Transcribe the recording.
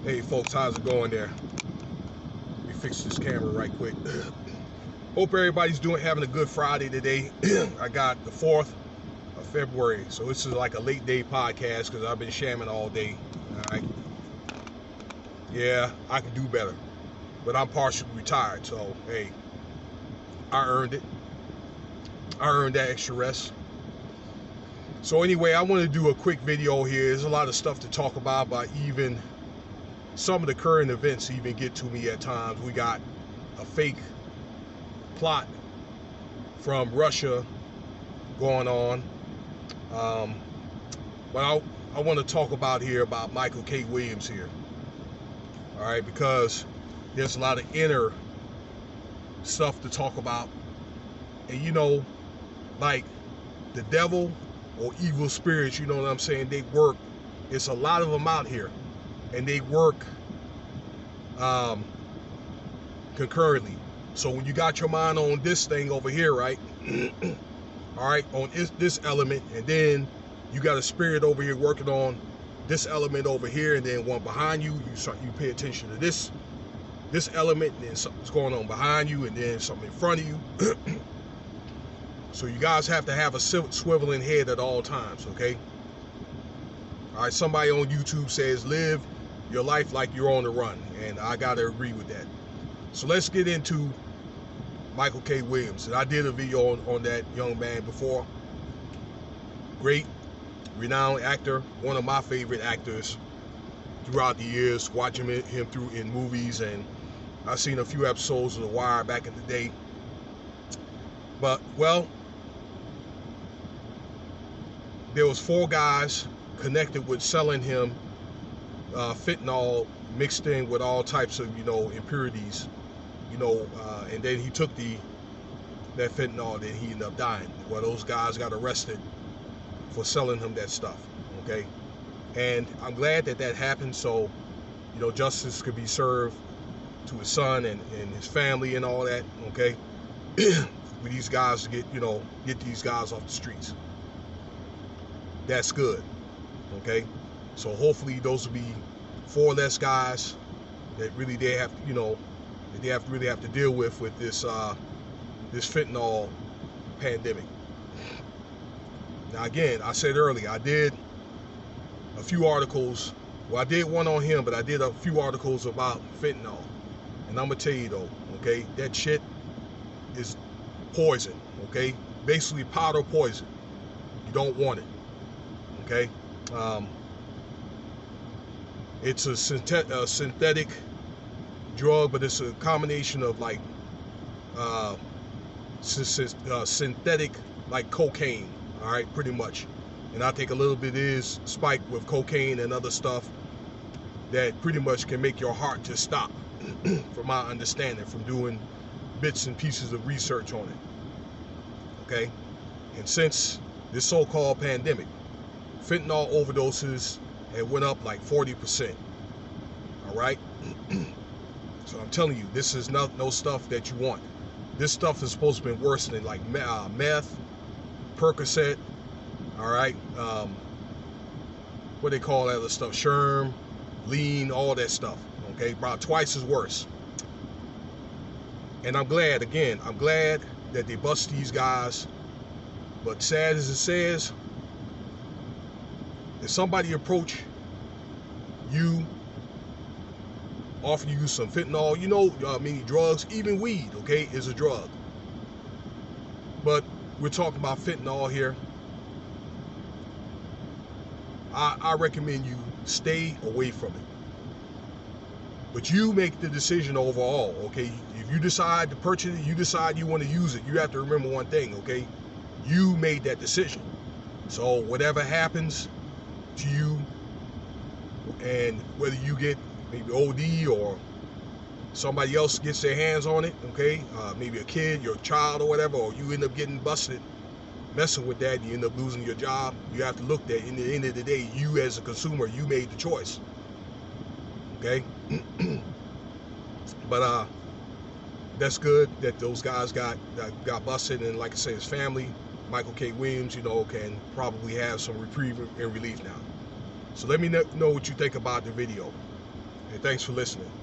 Hey folks, how's it going there? Let me fix this camera right quick. Hope everybody's having a good Friday today. I got the 4th of February, so this is like a late day podcast because I've been shamming all day. All right. Yeah, I can do better, but I'm partially retired, so hey, I earned it. I earned that extra rest. So anyway, I want to do a quick video here. There's a lot of stuff to talk about, but even some of the current events even get to me at times. We got a fake plot from Russia going on. But I want to talk about Micheal K here. All right, because there's a lot of inner stuff to talk about. And like the devil or evil spirits, you know what I'm saying? They work. It's a lot of them out here, and they work concurrently. So when you got your mind on this thing over here, right? All right, on this element, and then you got a spirit over here working on this element over here, and then one behind you. You pay attention to this element, and then something's going on behind you, and then something in front of you. So you guys have to have a swiveling head at all times, okay? All right, somebody on YouTube says live your life like you're on the run, and I gotta agree with that. So let's get into Micheal K. Williams. And I did a video on that young man before. Great, renowned actor, one of my favorite actors throughout the years, watching him through in movies, and I've seen a few episodes of The Wire back in the day. But, well, there was 4 guys connected with selling him fentanyl mixed in with all types of, impurities, and then he took that fentanyl, then he ended up dying. Well, those guys got arrested for selling him that stuff, okay? And I'm glad that happened, so, justice could be served to his son and his family and all that, okay? For these guys to get these guys off the streets. That's good, okay? So hopefully those will be 4 less guys that really they have to, that they really have to deal with this this fentanyl pandemic. Now again, I said earlier, I did a few articles. Well, I did one on him, but I did a few articles about fentanyl. And I'm gonna tell you though, okay, that shit is poison, okay? Basically powder poison. You don't want it, okay? It's a synthetic drug, but it's a combination of like synthetic, like cocaine, all right, pretty much. And I think a little bit is spiked with cocaine and other stuff that pretty much can make your heart just stop, from my understanding, from doing bits and pieces of research on it, okay? And since this so-called pandemic, fentanyl overdoses had went up like 40%, all right? So I'm telling you, this is no stuff that you want. This stuff is supposed to be worse than like meth, Percocet, all right? What they call that other stuff, Sherm, lean, all that stuff, okay? About twice as worse. And I'm glad that they bust these guys. But sad as it says, if somebody approach you, offer you some fentanyl, many drugs, even weed, okay, is a drug. But we're talking about fentanyl here. I recommend you stay away from it. But you make the decision overall, okay? If you decide to purchase it, you decide you want to use it, you have to remember one thing, okay? You made that decision. So whatever happens to you, and whether you get maybe OD or somebody else gets their hands on it, okay? Maybe a kid, your child or whatever, or you end up getting busted messing with that, you end up losing your job. You have to look at, in the end of the day, you as a consumer, you made the choice, okay? But that's good that those guys got busted, and like I say, his family, Micheal K. Williams, can probably have some reprieve and relief now. So let me know what you think about the video. And thanks for listening.